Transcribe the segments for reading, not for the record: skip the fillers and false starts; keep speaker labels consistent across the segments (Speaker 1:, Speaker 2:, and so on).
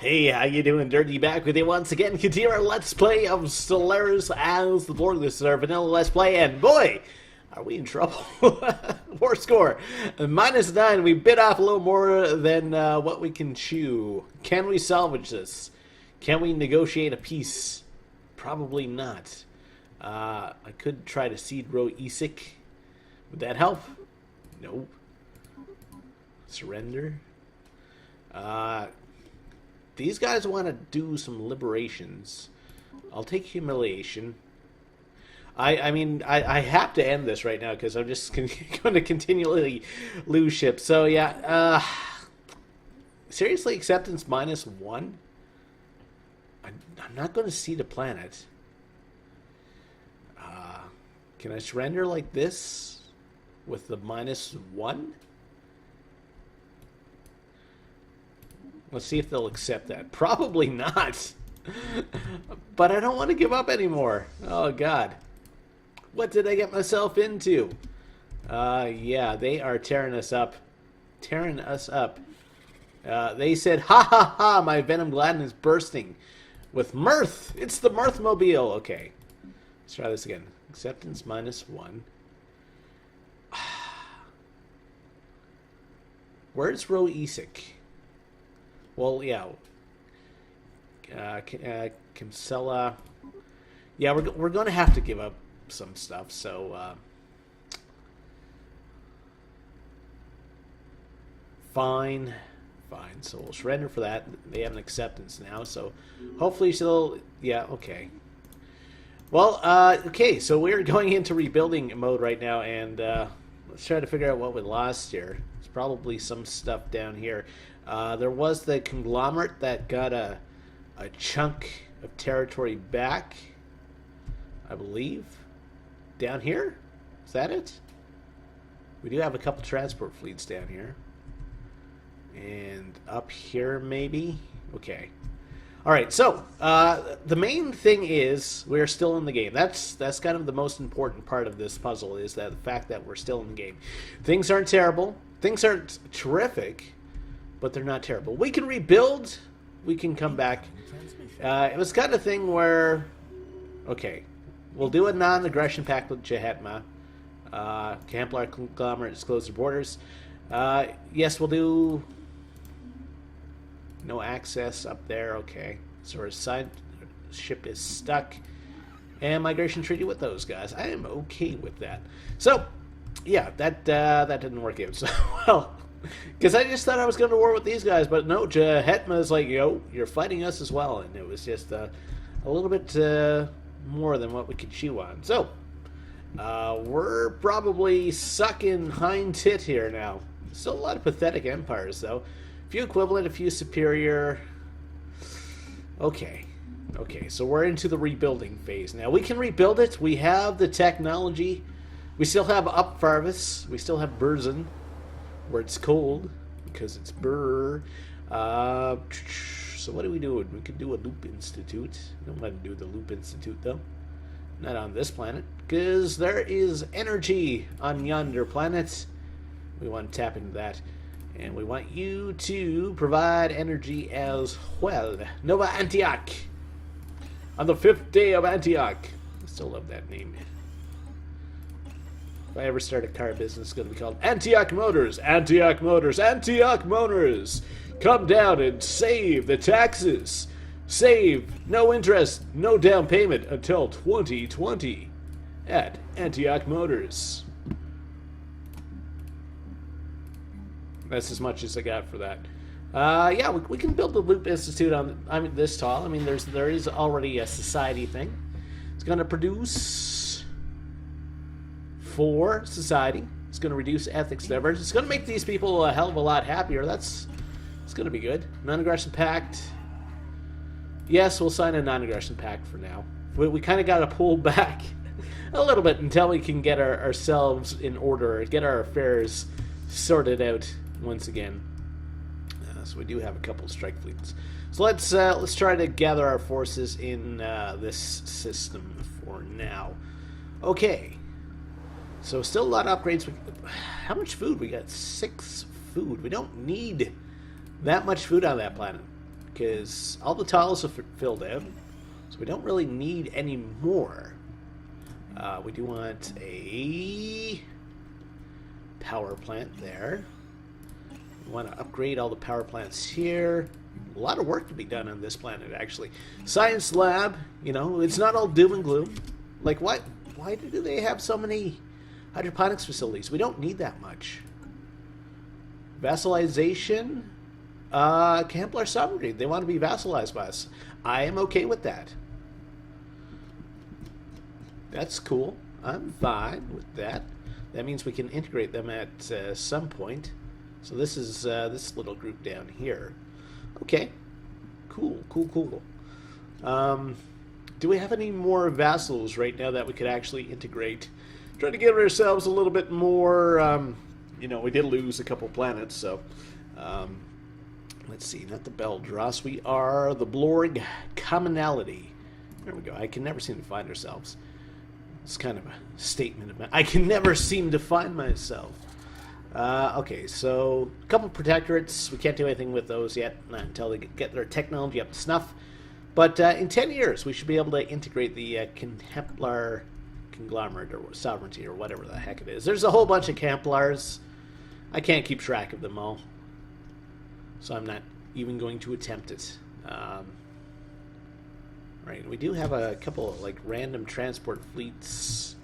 Speaker 1: Hey, how you doing? Durinde back with you once again. Continue our Let's Play of Stellaris as the Borg. This is our vanilla Let's Play, and boy, are we in trouble. War score, -9. We bit off a little more than what we can chew. Can we salvage this? Can we negotiate a peace? Probably not. I could try to seed row Isik. Would that help? Nope. Surrender. These guys want to do some liberations. I'll take humiliation. I mean, I have to end this right now because I'm just going to continually lose ships. So, yeah. Seriously, acceptance -1? I'm not going to see the planet. Can I surrender like this with the -1? Let's see if they'll accept that. Probably not. But I don't want to give up anymore. Oh, God. What did I get myself into? Yeah, they are tearing us up. Tearing us up. They said, ha ha ha, my Venom Gladden is bursting. With mirth. It's the Mirth-mobile. Okay. Let's try this again. Acceptance -1. Where's Ro Isik? Well, yeah. Kinsella. Yeah, we're going to have to give up some stuff, so... Fine. Fine, so we'll surrender for that. They have an acceptance now, so hopefully she'll... Yeah, okay. Well, okay, so we're going into rebuilding mode right now, and let's try to figure out what we lost here. There's probably some stuff down here. There was the conglomerate that got a chunk of territory back, I believe. Down here? Is that it? We do have a couple transport fleets down here. And up here, maybe? Okay. Alright, so, the main thing is we're still in the game. That's kind of the most important part of this puzzle, is that the fact that we're still in the game. Things aren't terrible. Things aren't terrific. But they're not terrible. We can rebuild. We can come back. It was kind of thing where... Okay. We'll do a non-aggression pact with Jehetma. Templar Conglomerate has closed their borders. Yes, we'll do... No access up there. Okay. So our side ship is stuck. And migration treaty with those guys. I am okay with that. So, yeah, that didn't work out so well. Because I just thought I was going to war with these guys, but no, Jehetma's like, yo, you're fighting us as well, and it was just a little bit more than what we could chew on. So, we're probably sucking hind tit here now. Still a lot of pathetic empires, though. A few equivalent, a few superior. Okay. Okay, so we're into the rebuilding phase now. We can rebuild it. We have the technology. We still have Upfarvis. We still have Burzin, where it's cold, because it's burr. So what are we doing? We could do a Loop Institute. I don't want to do the Loop Institute, though. Not on this planet, because there is energy on yonder planet. We want to tap into that. And we want you to provide energy as well. Nova Antioch. On the 5th day of Antioch. I still love that name. If I ever start a car business, it's going to be called Antioch Motors. Antioch Motors. Antioch Motors. Come down and save the taxes. Save no interest, no down payment until 2020 at Antioch Motors. That's as much as I got for that. Yeah, we can build the Loop Institute on. I mean, this tall. I mean, there is already a society thing. It's going to produce for society. It's going to reduce ethics divergence. It's going to make these people a hell of a lot happier. It's going to be good. Non-aggression pact. Yes, we'll sign a non-aggression pact for now. We kind of got to pull back a little bit until we can get ourselves in order, get our affairs sorted out once again. So we do have a couple strike fleets. So let's try to gather our forces in this system for now. Okay. So still a lot of upgrades. How much food? We got 6 food. We don't need that much food on that planet. because all the tiles are filled out, so we don't really need any more. We do want a power plant there. We want to upgrade all the power plants here. A lot of work to be done on this planet, actually. Science lab, you know, it's not all doom and gloom. Like, what? Why do they have so many hydroponics facilities? We don't need that much. Vassalization. Camplar sovereignty. They want to be vassalized by us. I am okay with that. That's cool. I'm fine with that. That means we can integrate them at some point. So this is this little group down here. Okay. Cool. Do we have any more vassals right now that we could actually integrate? Trying to give ourselves a little bit more, you know, we did lose a couple planets, so let's see, not the Beldross, we are the Blorg Commonality. There we go. I can never seem to find ourselves. It's kind of a statement of I can never seem to find myself. Okay, so a couple protectorates. We can't do anything with those yet, not until they get their technology up to snuff. But in 10 years, we should be able to integrate the Camplar conglomerate or sovereignty or whatever the heck it is. There's a whole bunch of Camplars. I can't keep track of them all, so I'm not even going to attempt it. Right, we do have a couple of like random transport fleets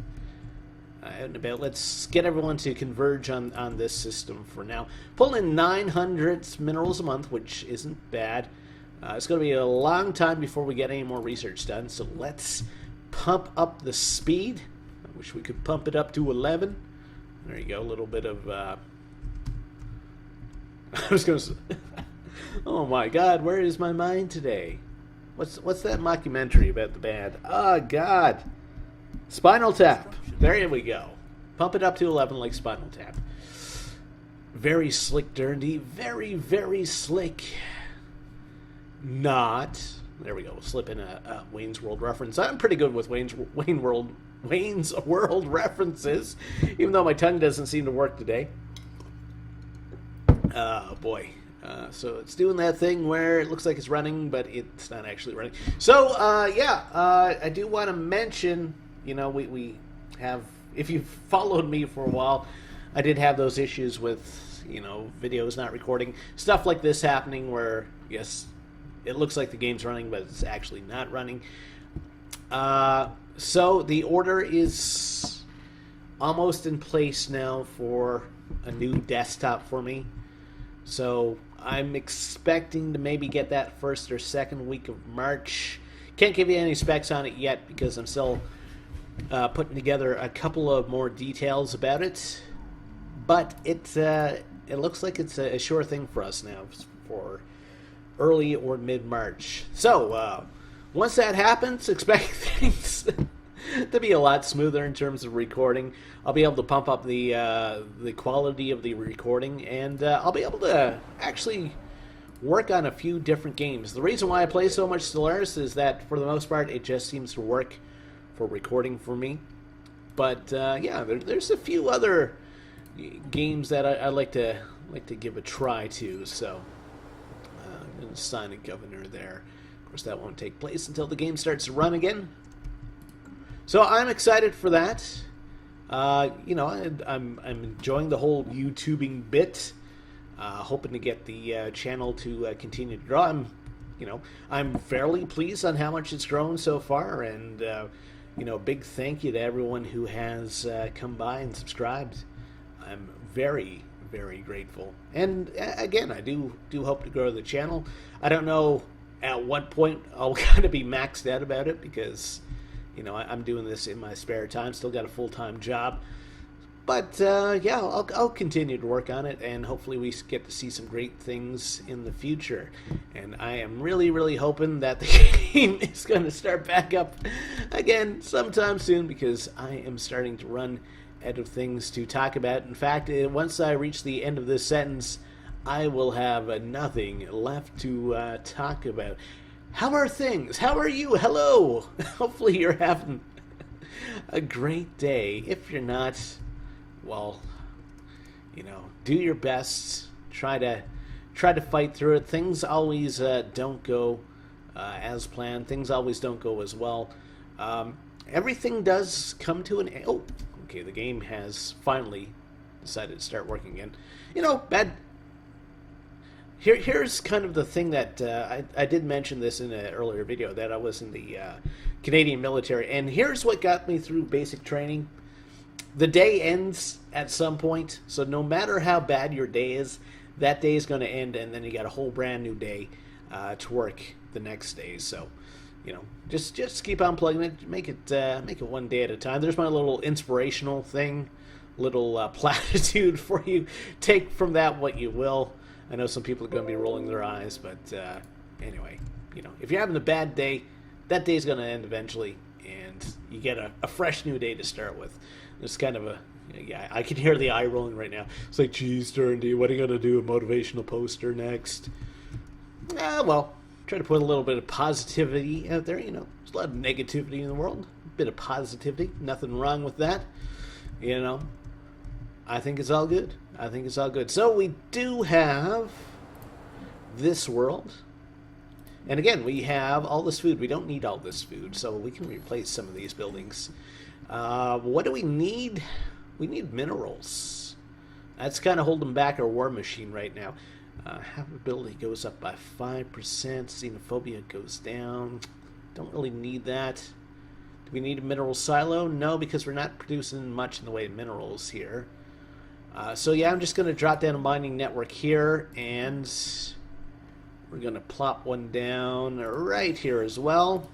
Speaker 1: out and about. Let's get everyone to converge on this system for now. Pulling in 900 minerals a month, which isn't bad. It's going to be a long time before we get any more research done, so let's pump up the speed. I wish we could pump it up to 11. There you go, a little bit of... I was going to say... Oh my god, where is my mind today? What's that mockumentary about the band? Oh god! Spinal Tap. There we go. Pump it up to 11 like Spinal Tap. Very slick, Durinde. Very, very slick. Not. There we go. We'll slip in a Wayne's World reference. I'm pretty good with Wayne's World references, even though my tongue doesn't seem to work today. Oh boy. So it's doing that thing where it looks like it's running, but it's not actually running. So I do want to mention, you know, we have, if you've followed me for a while, I did have those issues with, you know, videos not recording, stuff like this happening where, yes, it looks like the game's running, but it's actually not running. So the order is almost in place now for a new desktop for me. So I'm expecting to maybe get that first or second week of March. Can't give you any specs on it yet because I'm still putting together a couple of more details about it. But it looks like it's a sure thing for us now for early or mid-March. So once that happens, expect things to be a lot smoother in terms of recording. I'll be able to pump up the quality of the recording, and I'll be able to actually work on a few different games. The reason why I play so much Stellaris is that, for the most part, it just seems to work for recording for me. But yeah, there's a few other games that I like to give a try to. So I'm going to sign a governor there. Of course, that won't take place until the game starts to run again. So I'm excited for that. You know, I'm enjoying the whole YouTubing bit. Hoping to get the channel to continue to grow. I'm fairly pleased on how much it's grown so far, and you know, big thank you to everyone who has come by and subscribed. I'm very, very grateful. And again, I do hope to grow the channel. I don't know at what point I'll kind of be maxed out about it, because, you know, I'm doing this in my spare time. Still got a full-time job. But, yeah, I'll continue to work on it, and hopefully we get to see some great things in the future. And I am really, really hoping that the game is going to start back up again sometime soon, because I am starting to run out of things to talk about. In fact, once I reach the end of this sentence, I will have nothing left to talk about. How are things? How are you? Hello! Hopefully you're having a great day. If you're not, well, you know, do your best. Try try to fight through it. Things always don't go as planned. Things always don't go as well. Everything does come to an end. Oh, okay, the game has finally decided to start working again. You know, bad... Here's kind of the thing that I did mention this in an earlier video, that I was in the Canadian military, and here's what got me through basic training. The day ends at some point, so no matter how bad your day is, that day is going to end, and then you got a whole brand new day to work the next day. So, you know, just keep on plugging it, make it one day at a time. There's my little inspirational thing, little platitude for you. Take from that what you will. I know some people are going to be rolling their eyes, but anyway, you know, if you're having a bad day, that day's going to end eventually, and you get a fresh new day to start with. It's kind of a, yeah, I can hear the eye rolling right now. It's like, geez, Durinde, what are you going to do, a motivational poster next? Well, try to put a little bit of positivity out there. You know, there's a lot of negativity in the world. A bit of positivity, nothing wrong with that. You know, I think it's all good. I think it's all good. So we do have this world. And again, we have all this food. We don't need all this food, so we can replace some of these buildings. What do we need? We need minerals. That's kind of holding back our war machine right now. Habitability goes up by 5%. Xenophobia goes down. Don't really need that. Do we need a mineral silo? No, because we're not producing much in the way of minerals here. So yeah, I'm just going to drop down a mining network here, and we're going to plop one down right here as well.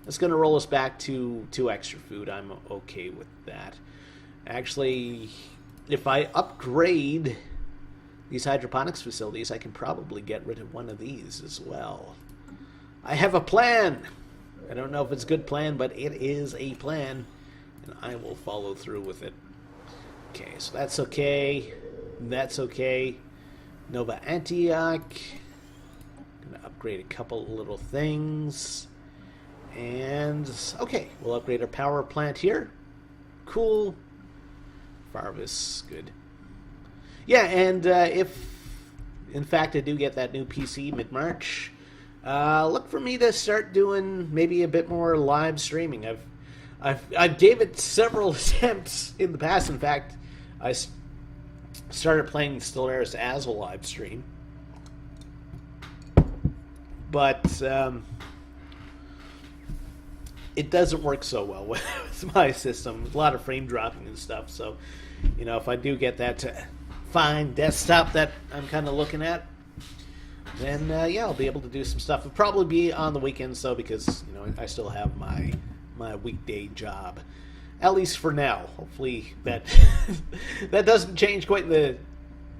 Speaker 1: That's going to roll us back to 2 extra food. I'm okay with that. Actually, if I upgrade these hydroponics facilities, I can probably get rid of one of these as well. I have a plan. I don't know if it's a good plan, but it is a plan, and I will follow through with it. Okay, so that's okay. That's okay. Nova Antioch. Gonna upgrade a couple little things. And, okay, we'll upgrade our power plant here. Cool. Farvis, good. Yeah, and if, in fact, I do get that new PC mid-March, look for me to start doing maybe a bit more live streaming. I gave it several attempts in the past. In fact, I started playing Stellaris as a live stream. But it doesn't work so well with my system. There's a lot of frame dropping and stuff. So, you know, if I do get that fine desktop that I'm kind of looking at, then yeah, I'll be able to do some stuff. It'll probably be on the weekends though, because you know I still have my weekday job, at least for now. Hopefully that that doesn't change quite in the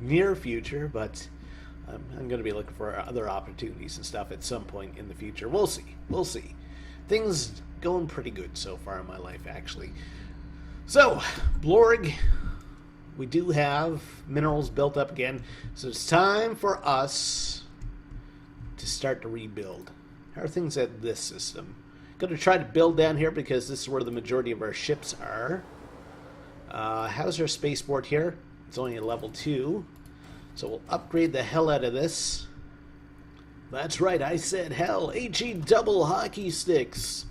Speaker 1: near future, but I'm going to be looking for other opportunities and stuff at some point in the future. We'll see. We'll see. Things going pretty good so far in my life, actually. So, Blorg, we do have minerals built up again, so it's time for us to start to rebuild. How are things at this system? Going to try to build down here because this is where the majority of our ships are. How's our spaceport here? It's only a level 2. So we'll upgrade the hell out of this. That's right, I said hell. HE double hockey sticks.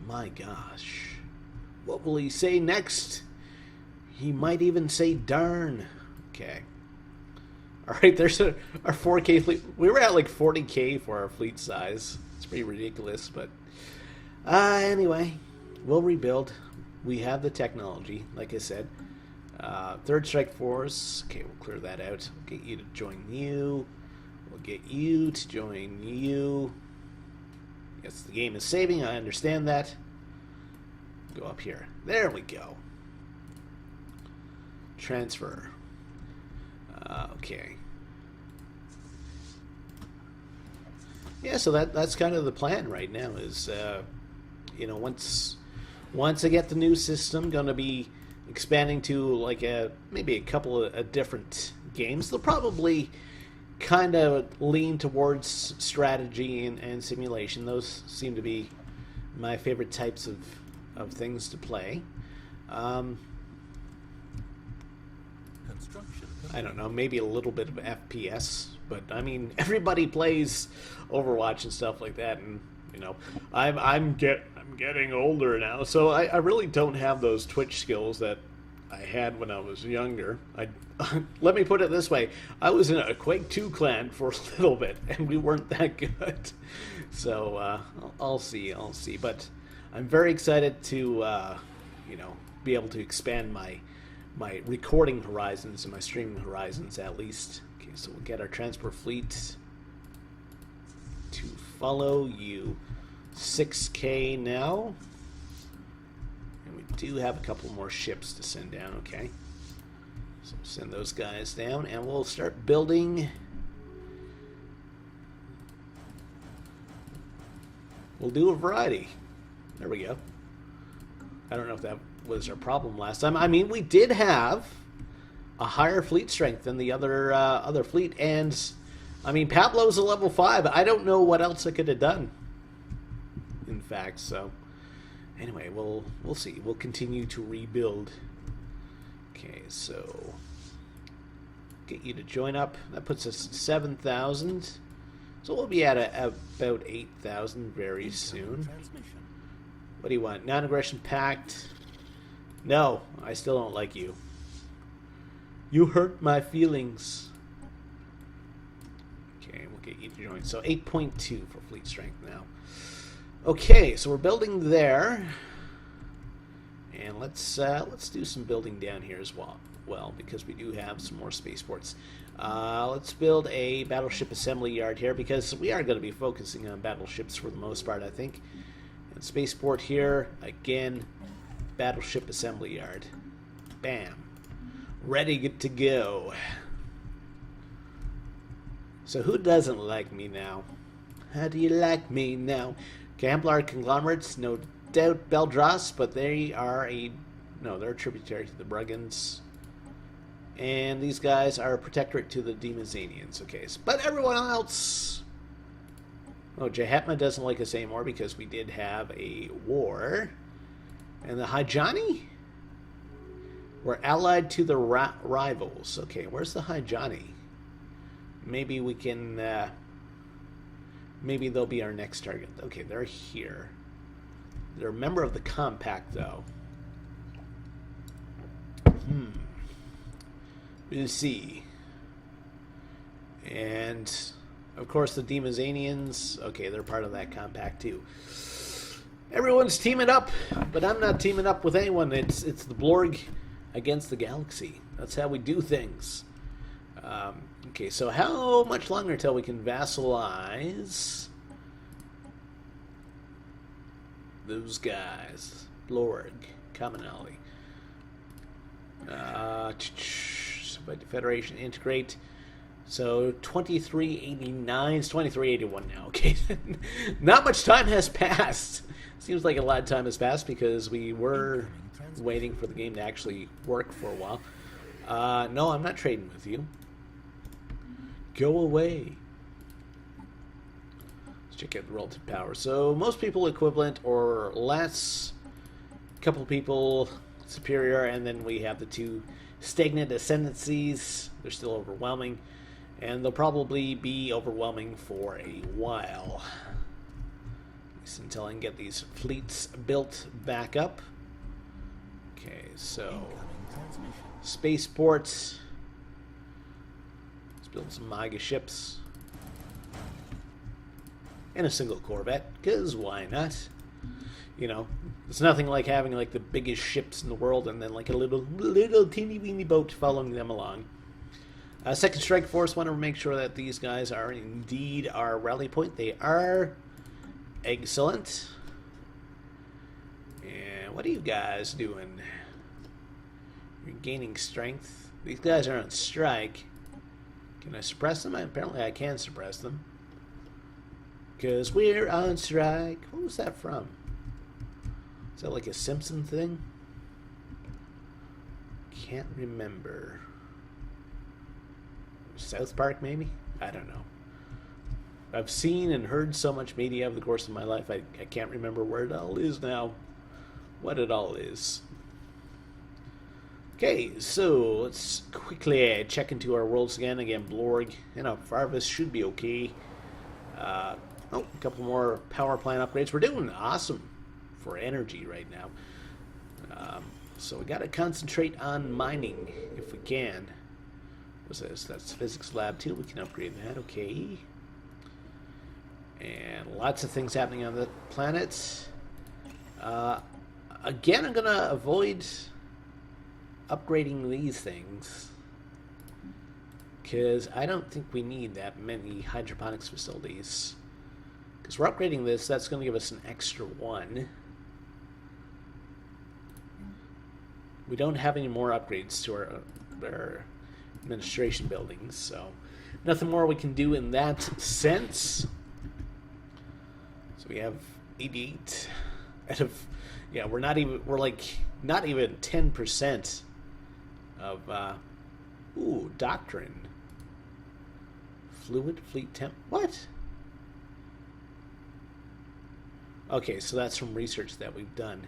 Speaker 1: My gosh. What will he say next? He might even say darn. Okay. Alright, there's our 4K fleet. We were at like 40K for our fleet size. It's pretty ridiculous, but anyway, we'll rebuild. We have the technology, like I said. Third Strike Force. Okay, we'll clear that out. We'll get you to join you. We'll get you to join you. Yes, the game is saving. I understand that. Go up here. There we go. Transfer. Okay. Yeah, so that's kind of the plan right now. Is you know, once I get the new system, going to be expanding to like maybe a couple of different games. They'll probably kind of lean towards strategy and simulation. Those seem to be my favorite types of things to play.
Speaker 2: Construction
Speaker 1: I don't know, maybe a little bit of FPS, but I mean, everybody plays Overwatch and stuff like that, and you know, I'm getting older now, so I really don't have those Twitch skills that I had when I was younger. Let me put it this way: I was in a Quake 2 clan for a little bit, and we weren't that good. So I'll see. But I'm very excited to you know, be able to expand my recording horizons and my streaming horizons at least. Okay, so we'll get our transport fleet to follow you. 6K now. And we do have a couple more ships to send down, okay? So we'll send those guys down and we'll start building. We'll do a variety. There we go. I don't know if that was our problem last time. I mean, we did have a higher fleet strength than the other fleet, and I mean, Pablo's a level 5. I don't know what else I could have done, in fact. So anyway, we'll see. We'll continue to rebuild. Okay, so get you to join up. That puts us at 7,000. So we'll be at about 8,000 very soon. What do you want? Non-aggression pact? No, I still don't like you. You hurt my feelings. Okay, we'll get you to join. So 8.2 for fleet strength now. Okay, so we're building there. And let's do some building down here as well, because we do have some more spaceports. Let's build a battleship assembly yard here, because we are going to be focusing on battleships for the most part, I think. And spaceport here, again, battleship assembly yard. Bam. Ready to go. So who doesn't like me now? How do you like me now? Gambler conglomerates, no doubt Beldras, but they are they're a tributary to the Bruggans. And these guys are a protectorate to the Demazanians. Okay, but everyone else... Oh, Jahatma doesn't like us anymore because we did have a war. And the Hijani? We're allied to the rivals. Okay, where's the Hijani? Maybe we can... maybe they'll be our next target. Okay, they're here. They're a member of the Compact, though. We'll see. And, of course, the Demazanians. Okay, they're part of that Compact, too. Everyone's teaming up, but I'm not teaming up with anyone. It's the Blorg against the galaxy. That's how we do things. Okay, so how much longer till we can vassalize those guys? Blorg, commonality. Federation integrate. So 2389. It's 2381 now. Okay, not much time has passed. Seems like a lot of time has passed because we were waiting for the game to actually work for a while. No, I'm not trading with you. Go away. Let's check out the relative power. So most people equivalent or less. A couple people superior, and then we have the two stagnant ascendancies. They're still overwhelming, and they'll probably be overwhelming for a while. At least until I can get these fleets built back up. Okay, so spaceports. Let's build some MAGA ships. And a single Corvette, because why not? You know, it's nothing like having like the biggest ships in the world and then like a little teeny weeny boat following them along. Second Strike Force, want to make sure that these guys are indeed our rally point. They are. Excellent. And what are you guys doing? You're gaining strength. These guys are on strike. Can I suppress them? Apparently I can suppress them. Because we're on strike. What was that from? Is that like a Simpson thing? Can't remember. South Park, maybe? I don't know. I've seen and heard so much media over the course of my life, I can't remember where it all is now. What it all is. Okay, so let's quickly check into our worlds again. Again, Blorg and Farvis should be okay. A couple more power plant upgrades. We're doing awesome for energy right now. So we got to concentrate on mining if we can. What's this? That's physics lab too. We can upgrade that. Okay. And lots of things happening on the planet. Again, I'm gonna avoid upgrading these things because I don't think we need that many hydroponics facilities. Because we're upgrading this, that's going to give us an extra one. We don't have any more upgrades to our administration buildings, so nothing more we can do in that sense. So we have 88 out of, yeah, we're like not even 10% of, doctrine. Fluid, fleet temp, what? Okay, so that's from research that we've done.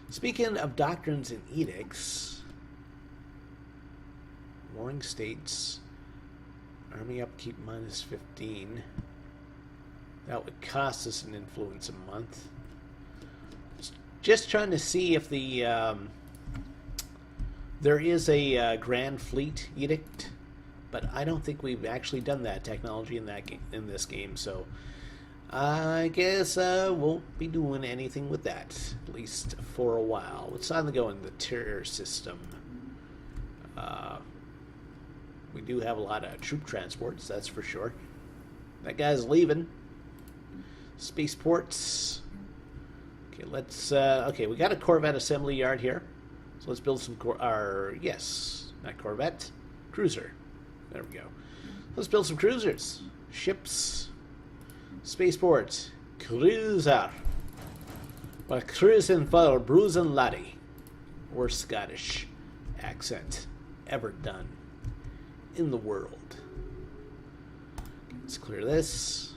Speaker 1: Speaking of doctrines and edicts, warring states, army upkeep minus 15. That would cost us an influence a month. Just trying to see if the there is a Grand Fleet edict, but I don't think we've actually done that technology in this game. So I guess I won't be doing anything with that, at least for a while. It's on the go in the tier system. We do have a lot of troop transports, that's for sure. That guy's leaving. Spaceports. Okay, let's. Okay, we got a Corvette assembly yard here, so let's build some. Not Corvette, cruiser. There we go. Let's build some cruisers, ships. Spaceport, cruiser. We're cruising for bruising laddie. Worst Scottish accent ever done in the world. Let's clear this.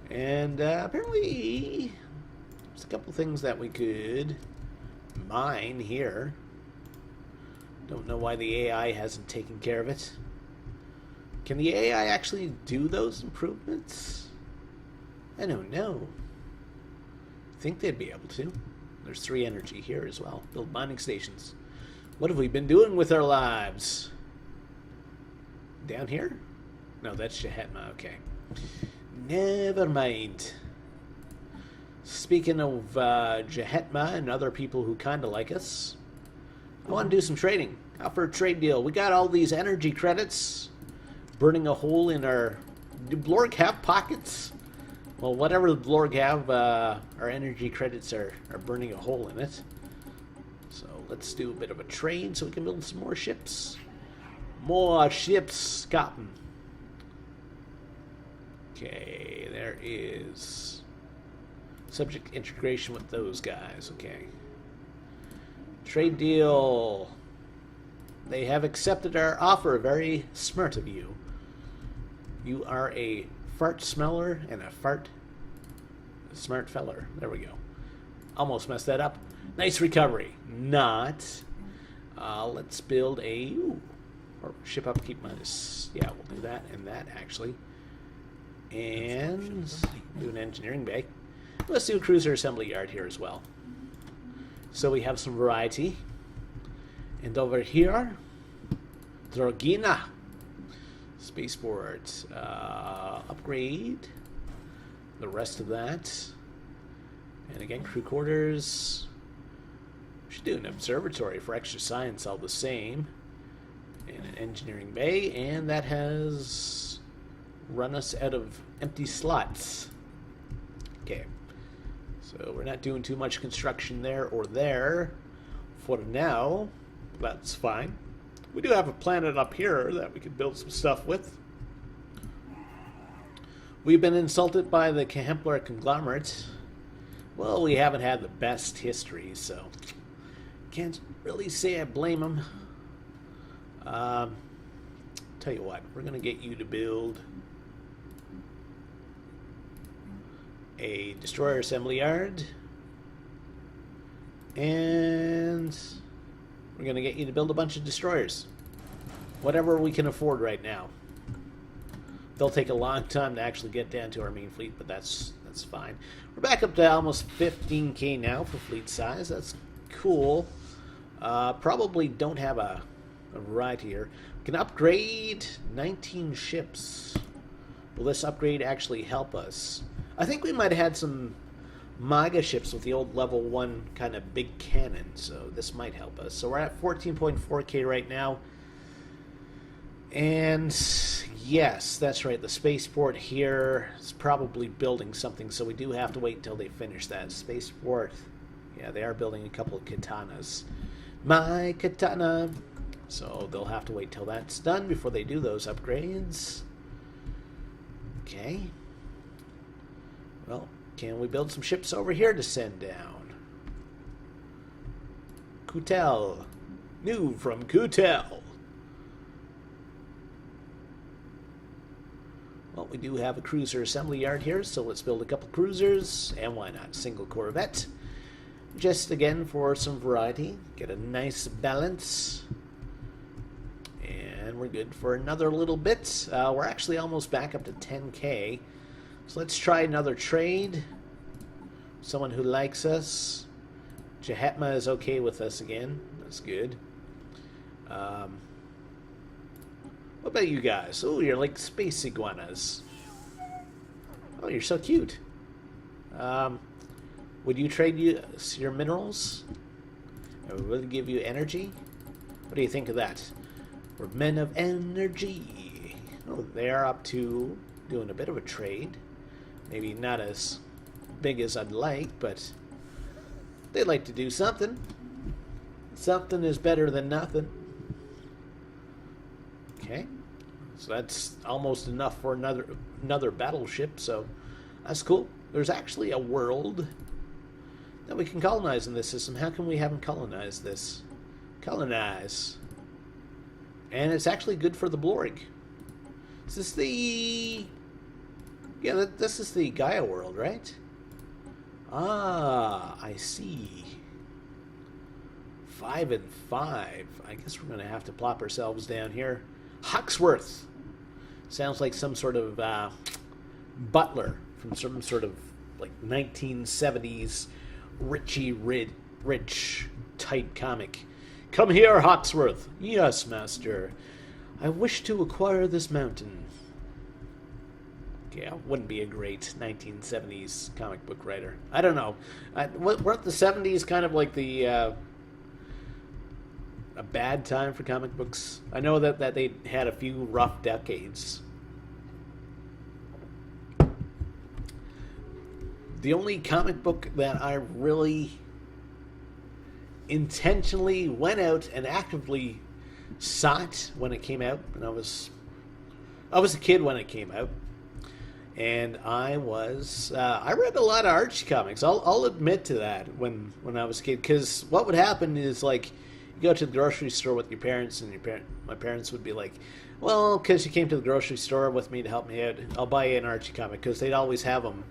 Speaker 1: And apparently there's a couple things that we could mine here. Don't know why the AI hasn't taken care of it. Can the AI actually do those improvements? I don't know. I think they'd be able to. There's 3 energy here as well. Build mining stations. What have we been doing with our lives? Down here? No, that's Shahetma. Okay. Never mind. Speaking of Jahetma and other people who kind of like us, I want to do some trading. Offer a trade deal. We got all these energy credits. Burning a hole in our... Do Blorg have pockets? Well, whatever the Blorg have, our energy credits are burning a hole in it. So let's do a bit of a trade so we can build some more ships. More ships, Cotton. Okay, there is subject integration with those guys. Okay. Trade deal. They have accepted our offer. Very smart of you. You are a fart smeller and a smart feller. There we go. Almost messed that up. Nice recovery. Not. Let's build a or ship upkeep minus. Yeah, we'll do that and that actually. And do an engineering bay. Let's do a cruiser assembly yard here as well. So we have some variety. And over here, Drogina. Spaceport. Upgrade. The rest of that. And again, crew quarters. We should do an observatory for extra science all the same. And an engineering bay. And that has run us out of empty slots. Okay. So we're not doing too much construction there or there for now. That's fine. We do have a planet up here that we could build some stuff with. We've been insulted by the Kehempler conglomerate. Well, we haven't had the best history, so can't really say I blame them. Tell you what, we're going to get you to build a destroyer assembly yard. And we're going to get you to build a bunch of destroyers. Whatever we can afford right now. They'll take a long time to actually get down to our main fleet, but that's fine. We're back up to almost 15k now for fleet size. That's cool. Probably don't have a variety here. We can upgrade 19 ships. Will this upgrade actually help us? I think we might have had some MAGA ships with the old level 1 kind of big cannon, so this might help us. So we're at 14.4k right now. And yes, that's right, the spaceport here is probably building something, so we do have to wait until they finish that. Spaceport, yeah, they are building a couple of katanas. My katana! So they'll have to wait till that's done before they do those upgrades. Okay. Well, can we build some ships over here to send down? Kutel. New from Kutel. Well, we do have a cruiser assembly yard here, so let's build a couple cruisers, and why not? Single Corvette. Just, again, for some variety. Get a nice balance. And we're good for another little bit. We're actually almost back up to 10k. So let's try another trade. Someone who likes us. Jahetma is okay with us again. That's good. What about you guys? Oh, you're like space iguanas. Oh, you're so cute. Would you trade your minerals? Or will it give you energy? What do you think of that? We're men of energy. Oh, they're up to doing a bit of a trade. Maybe not as big as I'd like, but they'd like to do something. Something is better than nothing. Okay, so that's almost enough for another battleship, so that's cool. There's actually a world that we can colonize in this system. How come we haven't colonized this? Colonize. And it's actually good for the Blorg. Is this the... Yeah, this is the Gaia world, right? Ah, I see. 5 and 5. I guess we're going to have to plop ourselves down here. Hawksworth. Sounds like some sort of butler from some sort of like 1970s rich type comic. Come here, Hawksworth. Yes, master. I wish to acquire this mountain. Yeah, wouldn't be a great 1970s comic book writer. I don't know. Weren't the 70s kind of like the a bad time for comic books? I know that they had a few rough decades. The only comic book that I really intentionally went out and actively sought when it came out, and I was a kid when it came out, and I read a lot of Archie comics. I'll admit to that when I was a kid, because what would happen is, like, you go to the grocery store with your parents, and my parents would be like, well, because you came to the grocery store with me to help me out, I'll buy you an Archie comic, because they'd always have them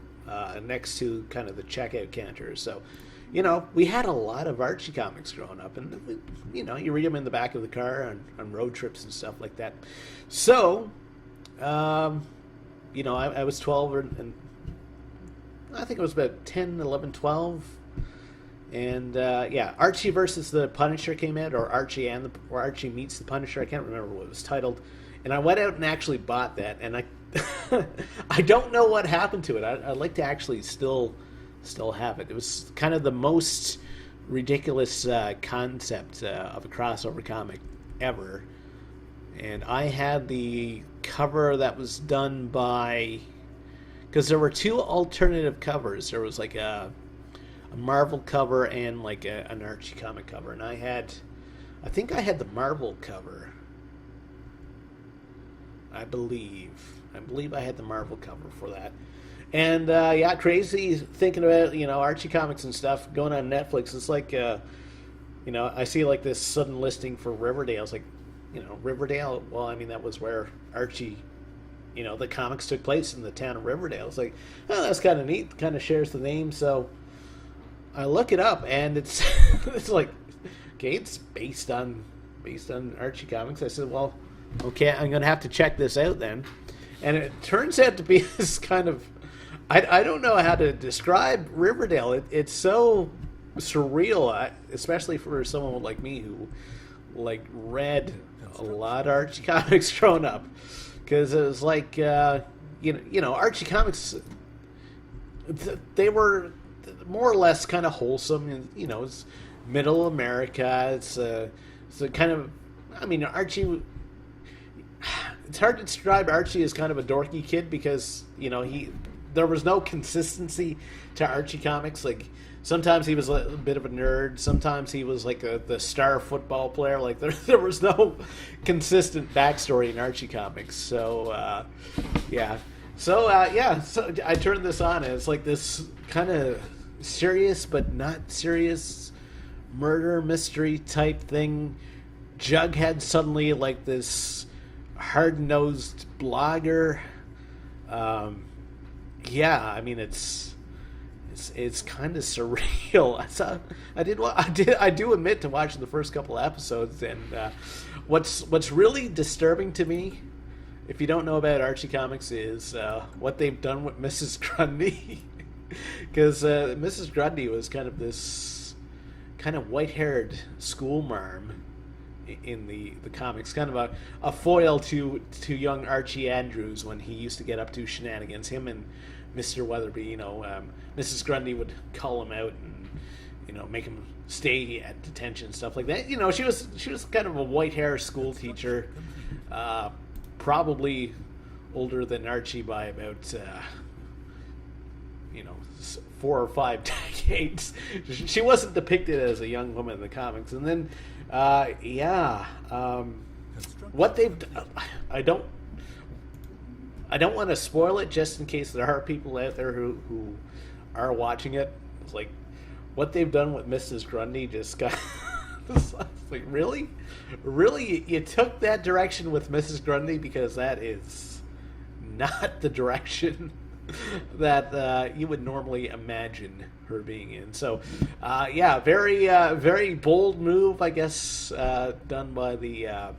Speaker 1: next to kind of the checkout counter. So, you know, we had a lot of Archie comics growing up, and, you know, you read them in the back of the car on road trips and stuff like that. So, you know, I was 12, and I think it was about 10, 11, 12, and, yeah, Archie versus the Punisher came out, or Archie meets the Punisher. I can't remember what it was titled, and I went out and actually bought that, and I I don't know what happened to it. I'd like to actually still have it. It was kind of the most ridiculous concept of a crossover comic ever. And I had the cover that was done by... Because there were two alternative covers. There was like a Marvel cover and like an Archie comic cover. And I think I had the Marvel cover. I believe I had the Marvel cover for that. And, yeah, crazy thinking about, you know, Archie comics and stuff going on Netflix. It's like, you know, I see, like, this sudden listing for Riverdale. It's like, you know, Riverdale? Well, I mean, that was where Archie, you know, the comics took place in the town of Riverdale. It's like, oh, that's kind of neat. Kind of shares the name. So I look it up, and it's It's like, okay, it's based on Archie comics. I said, well, okay, I'm gonna have to check this out then. And it turns out to be this kind of, I don't know how to describe Riverdale. It's so surreal, especially for someone like me who like read a lot of Archie comics growing up, because it was like Archie comics, they were more or less kind of wholesome, and it's middle America. It's a kind of, I mean, Archie. It's hard to describe Archie as kind of a dorky kid because there was no consistency to Archie comics. Like sometimes he was a bit of a nerd, sometimes he was like the star football player. Like there was no consistent backstory in Archie comics. So so I turned this on, and it's like this kind of serious but not serious murder mystery type thing. Jughead suddenly like this hard-nosed blogger. I mean it's kind of surreal. I do admit to watching the first couple of episodes, and what's really disturbing to me, if you don't know about Archie comics, is what they've done with Mrs. Grundy. Because Mrs. Grundy was kind of this kind of white-haired schoolmarm in the comics, kind of a foil to young Archie Andrews when he used to get up to shenanigans. Him and Mr. Weatherby, Mrs. Grundy would call him out and make him stay at detention, stuff like that. She was kind of a white hair school teacher, probably older than Archie by about 4 or 5 decades. She wasn't depicted as a young woman in the comics. And then what they've done, I don't want to spoil it, just in case there are people out there who are watching it. It's like what they've done with Mrs. Grundy just got like, really you took that direction with Mrs. Grundy, because that is not the direction that you would normally imagine her being in. So, very bold move, I guess, done by the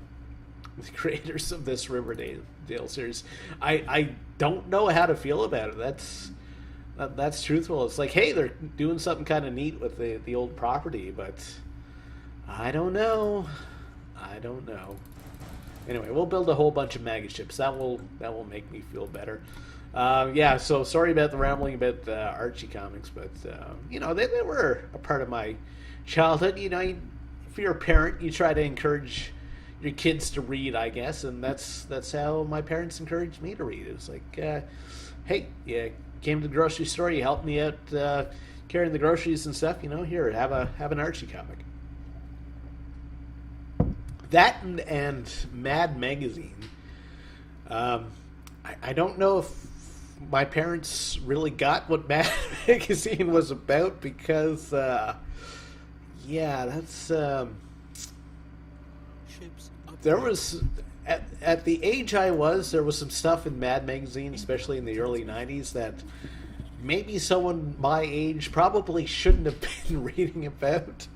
Speaker 1: creators of this Riverdale series. I don't know how to feel about it. That's truthful. It's like, hey, they're doing something kind of neat with the old property, but I don't know. Anyway, we'll build a whole bunch of mega ships. That will make me feel better. So sorry about the rambling about Archie comics, but they were a part of my childhood. If you're a parent, you try to encourage your kids to read, I guess, and that's how my parents encouraged me to read. It was like, hey, you came to the grocery store, you helped me out carrying the groceries and stuff. Here, have an Archie comic. That and Mad Magazine. I don't know if my parents really got what Mad Magazine was about, because that's there was at the age I was, there was some stuff in Mad Magazine, especially in the early 90s, that maybe someone my age probably shouldn't have been reading about.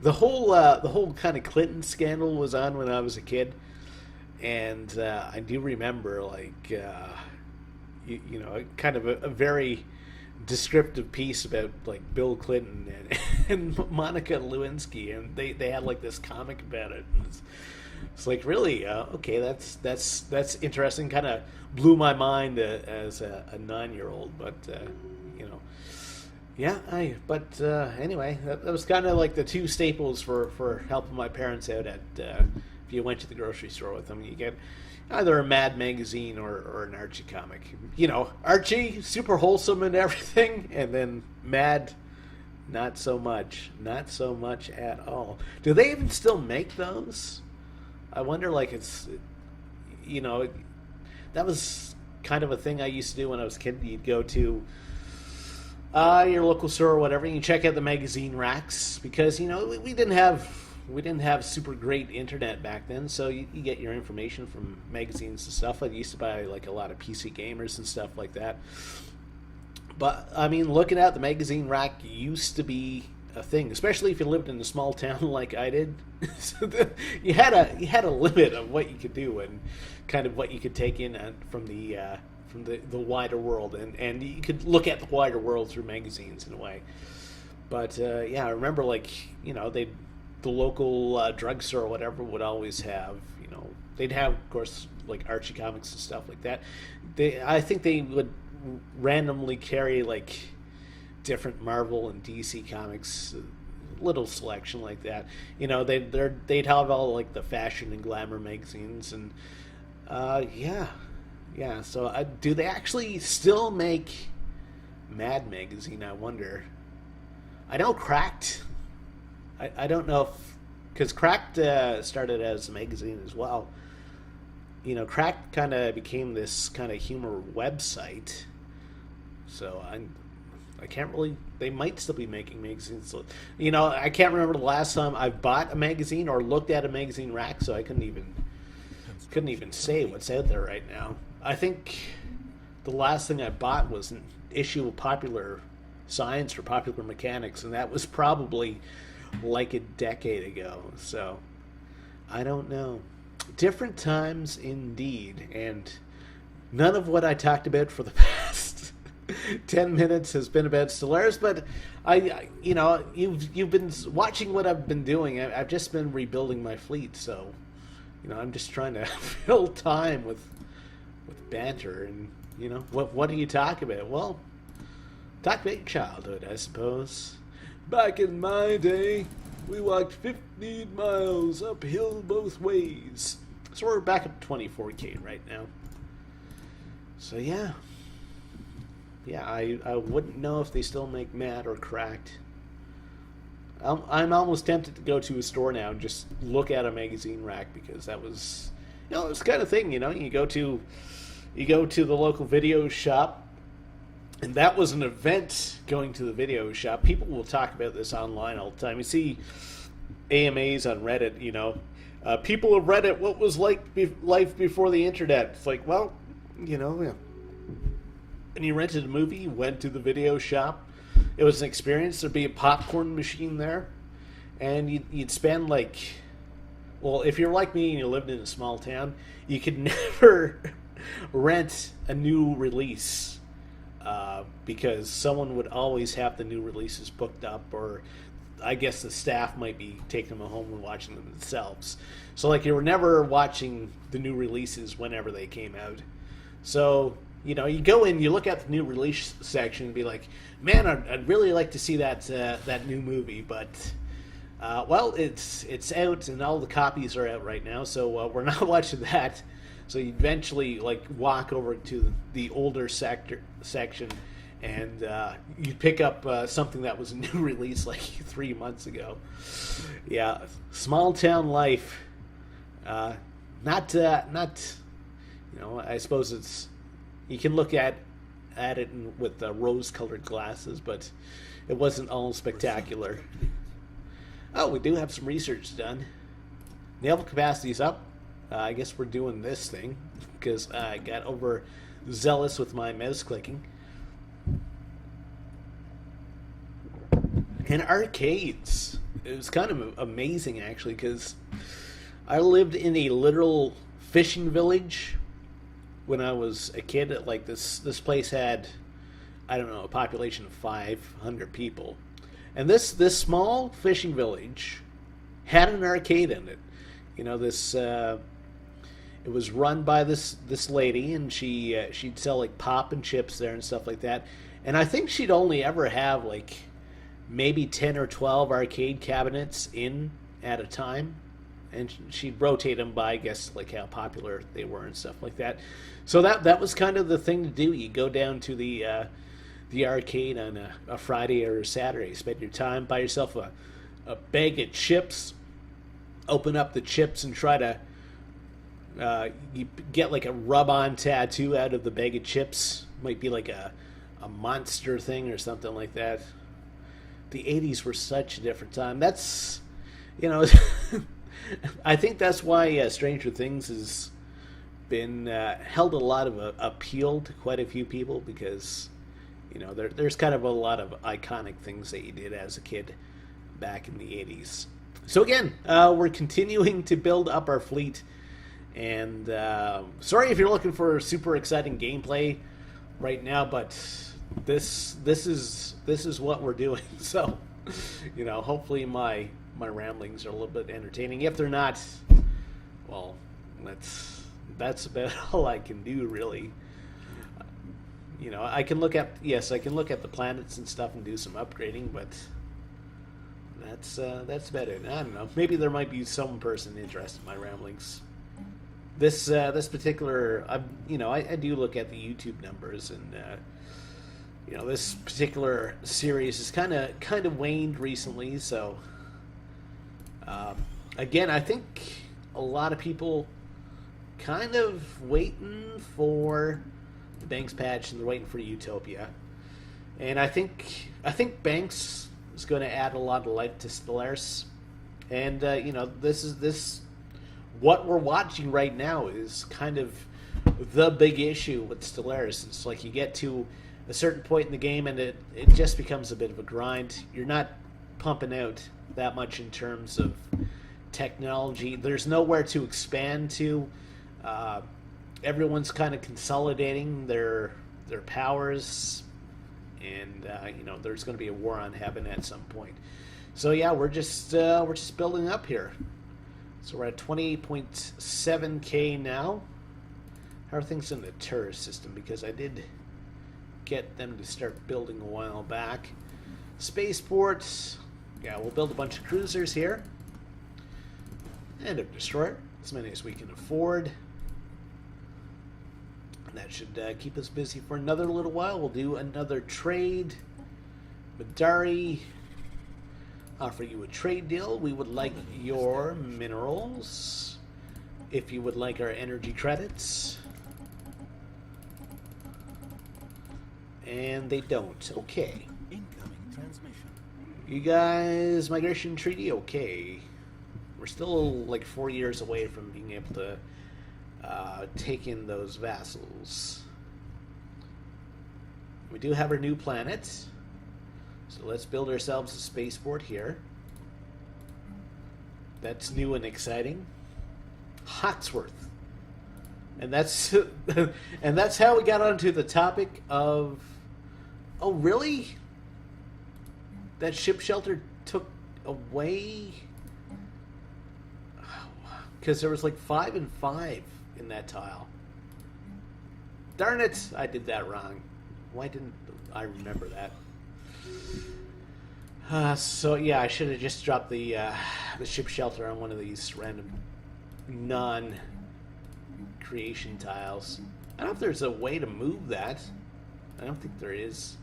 Speaker 1: The whole kind of Clinton scandal was on when I was a kid, and I do remember, like, kind of a very descriptive piece about, like, Bill Clinton and Monica Lewinsky, and they had like this comic about it. And it's like, really, okay, that's interesting. Kind of blew my mind as a 9-year-old, but anyway, that was kind of like the two staples for helping my parents out at if you went to the grocery store with them. You get either a Mad Magazine or an Archie comic. Archie, super wholesome and everything, and then Mad, not so much at all. Do they even still make those? I wonder, like, it's, that was kind of a thing I used to do when I was a kid. You'd go to your local store or whatever, and you check out the magazine racks, because we didn't have super great internet back then, so you get your information from magazines and stuff. I used to buy like a lot of PC Gamers and stuff like that. But I mean, looking at the magazine rack used to be a thing, especially if you lived in a small town like I did. You had a limit of what you could do and kind of what you could take in from the wider world, and you could look at the wider world through magazines in a way. But yeah, I remember the local drugstore or whatever would always have, they'd have, of course, like Archie comics and stuff like that. I think they would randomly carry like different Marvel and DC comics, little selection like that. They'd have all like the fashion and glamour magazines, and yeah. So do they actually still make Mad magazine? I wonder. I know Cracked. I don't know if, because Cracked started as a magazine as well. Cracked kind of became this kind of humor website. So I can't really. They might still be making magazines. So, I can't remember the last time I bought a magazine or looked at a magazine rack. So I couldn't even say what's out there right now. I think the last thing I bought was an issue of Popular Science or Popular Mechanics, and that was probably like a decade ago. So I don't know. Different times indeed, and none of what I talked about for the past 10 minutes has been about Stellaris, but you've been watching what I've been doing. I've just been rebuilding my fleet, so I'm just trying to fill time with banter, and what do you talk about? Well, talk about your childhood, I suppose. Back in my day, we walked 15 miles uphill both ways. So we're back up to 24K right now. So yeah, I wouldn't know if they still make Mad or Cracked. I'm almost tempted to go to a store now and just look at a magazine rack, because that was, it's the kind of thing, you go to the local video shop, and that was an event, going to the video shop. People will talk about this online all the time. You see AMAs on Reddit, people of Reddit, what was life before the internet? It's like, well, yeah. And you rented a movie, you went to the video shop. It was an experience. There'd be a popcorn machine there, and you'd spend well, if you're like me and you lived in a small town, you could never rent a new release, because someone would always have the new releases booked up, or I guess the staff might be taking them home and watching them themselves. So you were never watching the new releases whenever they came out. So you go in, you look at the new release section and be like, man, I'd really like to see that new movie, but well, it's out and all the copies are out right now, so we're not watching that. So you eventually walk over to the older section, and you pick up something that was a new release 3 months ago. Yeah, small town life. Not I suppose it's, you can look at it with rose-colored glasses, but it wasn't all spectacular. Oh, we do have some research done. Naval capacity's up. I guess we're doing this thing because I got overzealous with my mouse clicking. And arcades. It was kind of amazing, actually, because I lived in a literal fishing village when I was a kid. This place had, I don't know, a population of 500 people. And this small fishing village had an arcade in it. It was run by this lady, and she'd sell pop and chips there and stuff like that. And I think she'd only ever have maybe 10 or 12 arcade cabinets in at a time, and she'd rotate them by, I guess, how popular they were and stuff like that. So that was kind of the thing to do. You go down to the arcade on a Friday or a Saturday, spend your time, buy yourself a bag of chips, open up the chips and try to you get a rub-on tattoo out of the bag of chips. Might be a monster thing or something like that. The 80s were such a different time. That's, I think that's why Stranger Things has been held a lot of appeal to quite a few people, because there's kind of a lot of iconic things that you did as a kid. back in the 80s. So again, we're continuing to build up our fleet. And sorry if you're looking for super exciting gameplay right now, but this is what we're doing. So, you know, hopefully my ramblings are a little bit entertaining. If they're not, well, that's about all I can do, really. You know, I can look at the planets and stuff and do some upgrading, but that's about it. I don't know. Maybe there might be some person interested in my ramblings. This particular, I do look at the YouTube numbers, and you know, this particular series is kind of waned recently. So again, I think a lot of people kind of waiting for the Banks patch, and they're waiting for Utopia. And I think Banks is going to add a lot of life to Stellaris, and you know, this. What we're watching right now is kind of the big issue with Stellaris. It's like you get to a certain point in the game and it just becomes a bit of a grind. You're not pumping out that much in terms of technology. There's nowhere to expand to. Everyone's kind of consolidating their powers, and you know, there's going to be a war on heaven at some point. So yeah, we're just building up here. So we're at 28.7k now. How are things in the tourist system? Because I did get them to start building a while back. Spaceport. Yeah, we'll build a bunch of cruisers here. And a destroyer. As many as we can afford. And that should keep us busy for another little while. We'll do another trade. Madari. Offer you a trade deal. We would like your minerals. If you would like our energy credits. And they don't. Okay.
Speaker 2: Incoming transmission.
Speaker 1: You guys, migration treaty, okay. We're still like 4 years away from being able to take in those vassals. We do have our new planet. So let's build ourselves a spaceport here. That's new and exciting. Hawksworth. And that's and that's how we got onto the topic of, oh really? That ship shelter took away? Because there was like 5 and 5 in that tile. Darn it! I did that wrong. Why didn't I remember that? So yeah, I should have just dropped the ship shelter on one of these random non-creation tiles. I don't know if there's a way to move that. I don't think there is.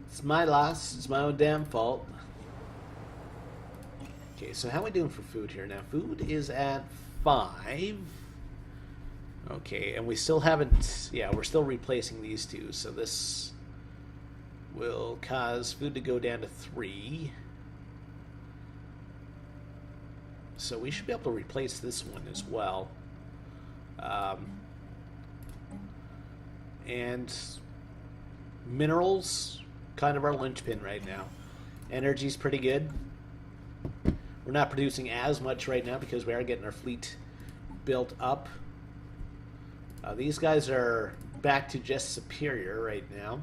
Speaker 1: It's my loss. It's my own damn fault. Okay, so how are we doing for food here now? Food is at 5. Okay, and we still haven't... Yeah, we're still replacing these two, so this will cause food to go down to 3. So we should be able to replace this one as well. And minerals, kind of our linchpin right now. Energy's pretty good. We're not producing as much right now because we are getting our fleet built up. These guys are back to just superior right now.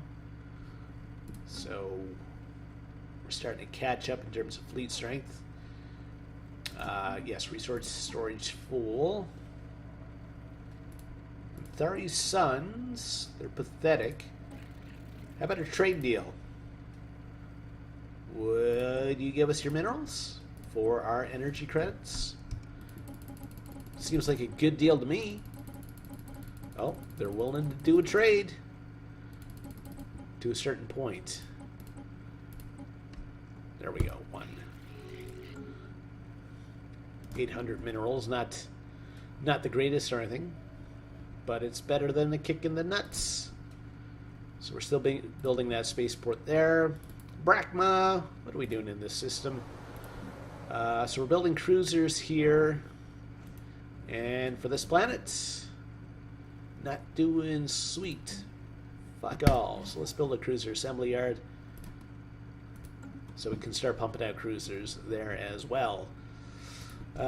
Speaker 1: So we're starting to catch up in terms of fleet strength. Yes, resource storage full. 30 sons, they're pathetic. How about a trade deal? Would you give us your minerals for our energy credits? Seems like a good deal to me. Oh, they're willing to do a trade to a certain point. There we go. 800 minerals, not the greatest or anything, but it's better than the kick in the nuts. So we're still building that spaceport there. Brachma, what are we doing in this system? So we're building cruisers here, and for this planet, not doing sweet. Fuck all. So let's build a cruiser assembly yard. So we can start pumping out cruisers there as well.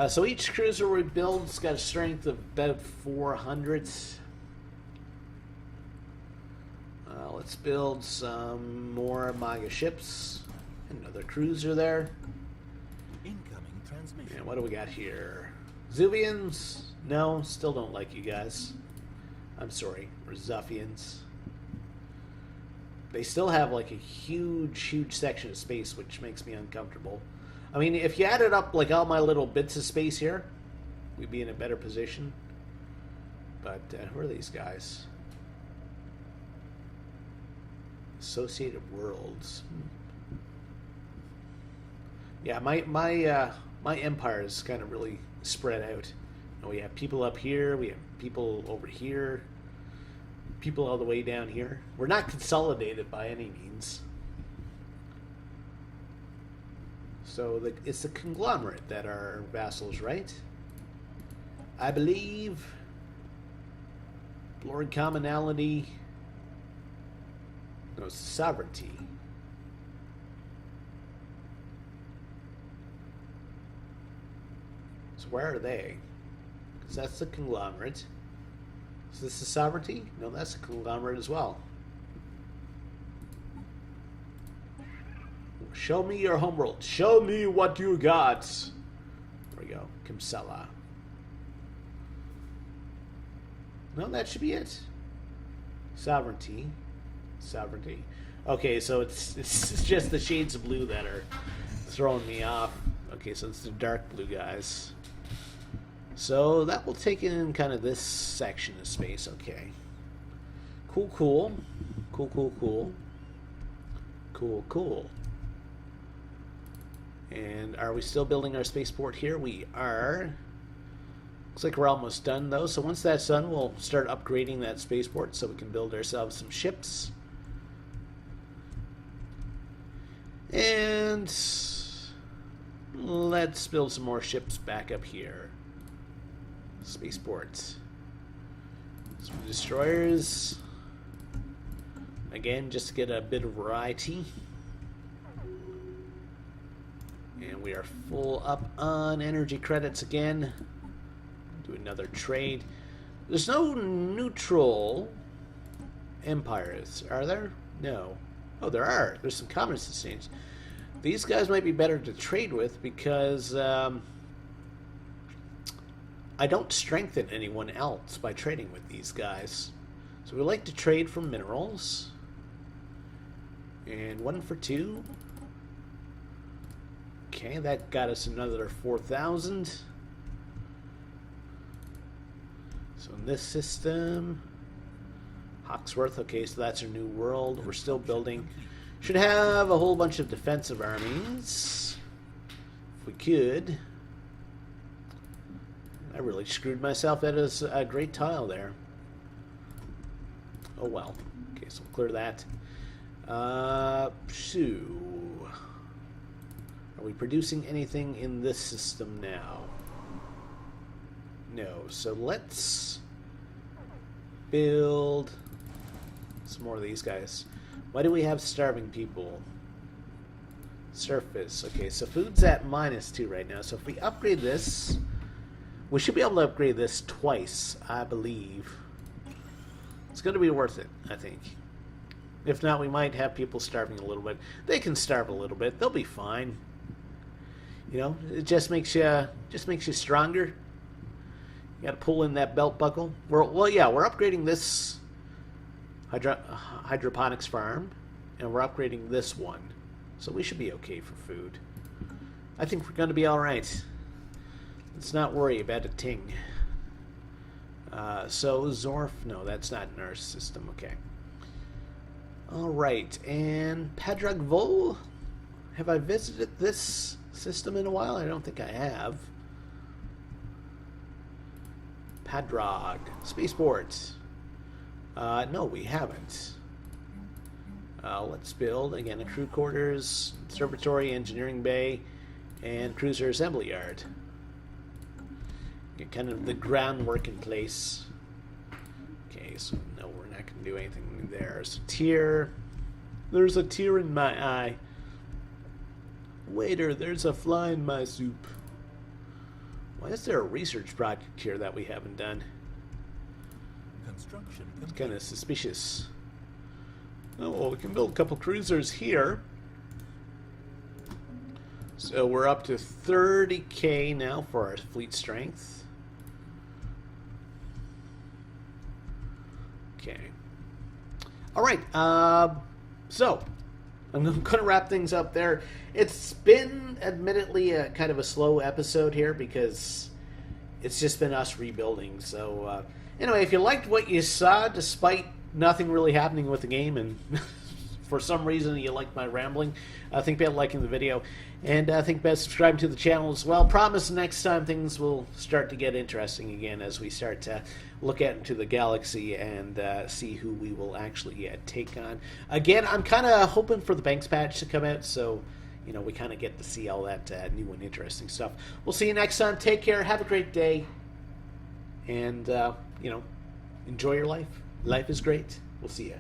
Speaker 1: So each cruiser we build's got a strength of about 400. Let's build some more MAGA ships. Another cruiser there.
Speaker 2: Incoming transmission.
Speaker 1: And what do we got here? Zuvians? No, still don't like you guys. I'm sorry. Or Zuffians. They still have like a huge section of space, which makes me uncomfortable. I mean, if you added up like all my little bits of space here, we'd be in a better position. But who are these guys? Associated Worlds. Yeah, my empire is kind of really spread out. And we have people up here, we have people over here, people all the way down here. We're not consolidated by any means. So it's the conglomerate that are vassals, right? I believe. Blorg commonality. No, it's sovereignty. So where are they? Because that's the conglomerate. Is this the sovereignty? No, that's the conglomerate as well. Show me your homeworld. Show me what you got. There we go. Kimsela. No, that should be it. Sovereignty. Sovereignty. Okay, so it's just the shades of blue that are throwing me off. Okay, so it's the dark blue guys. So that will take in kind of this section of space. Okay. Cool, cool. Cool, cool, cool. Cool, cool. And are we still building our spaceport here? We are. Looks like we're almost done, though. So once that's done, we'll start upgrading that spaceport so we can build ourselves some ships. And let's build some more ships back up here. Spaceports. Some destroyers. Again, just to get a bit of variety. And we are full up on energy credits again. Do another trade. There's no neutral empires, are there? No. Oh, there are. There's some communist exchange. These guys might be better to trade with because I don't strengthen anyone else by trading with these guys. So we like to trade for minerals. And 1 for 2. Okay, that got us another 4,000. So in this system, Hawksworth, okay, so that's our new world. We're still building. Should have a whole bunch of defensive armies. If we could. I really screwed myself. That is a great tile there. Oh well. Okay, so we'll clear that. Shoo. Are we producing anything in this system now? No. So let's build some more of these guys. Why do we have starving people? Surface. Okay, so food's at -2 right now. So if we upgrade this, we should be able to upgrade this twice, I believe. It's going to be worth it, I think. If not, we might have people starving a little bit. They can starve a little bit. They'll be fine. You know, it just makes you stronger. You got to pull in that belt buckle. We're upgrading this hydroponics farm, and we're upgrading this one, so we should be okay for food. I think we're going to be all right. Let's not worry about a ting. So Zorf, no, that's not in our system. Okay. All right, and Padrag Vol. Have I visited this system in a while? I don't think I have. Padrag Spaceport. No, we haven't. Let's build again a crew quarters, observatory, engineering bay, and cruiser assembly yard. Get kind of the groundwork in place. Okay, so no, we're not going to do anything there. So tier. There's a tear in my eye. Waiter, there's a fly in my soup. Why is there a research project here that we haven't done?
Speaker 2: Construction
Speaker 1: It's
Speaker 2: complete.
Speaker 1: kind of suspicious. Oh, well, we can build a couple cruisers here. So we're up to 30k now for our fleet strength. Okay. All right. So I'm going to wrap things up there. It's been admittedly a kind of a slow episode here because it's just been us rebuilding. So anyway, if you liked what you saw, despite nothing really happening with the game, and for some reason you liked my rambling, think about liking the video, and think about subscribing to the channel as well. Promise next time things will start to get interesting again as we start to look out into the galaxy and see who we will actually take on. Again, I'm kind of hoping for the Banks patch to come out, so you know we kind of get to see all that new and interesting stuff. We'll see you next time. Take care. Have a great day, and you know, enjoy your life. Life is great. We'll see you.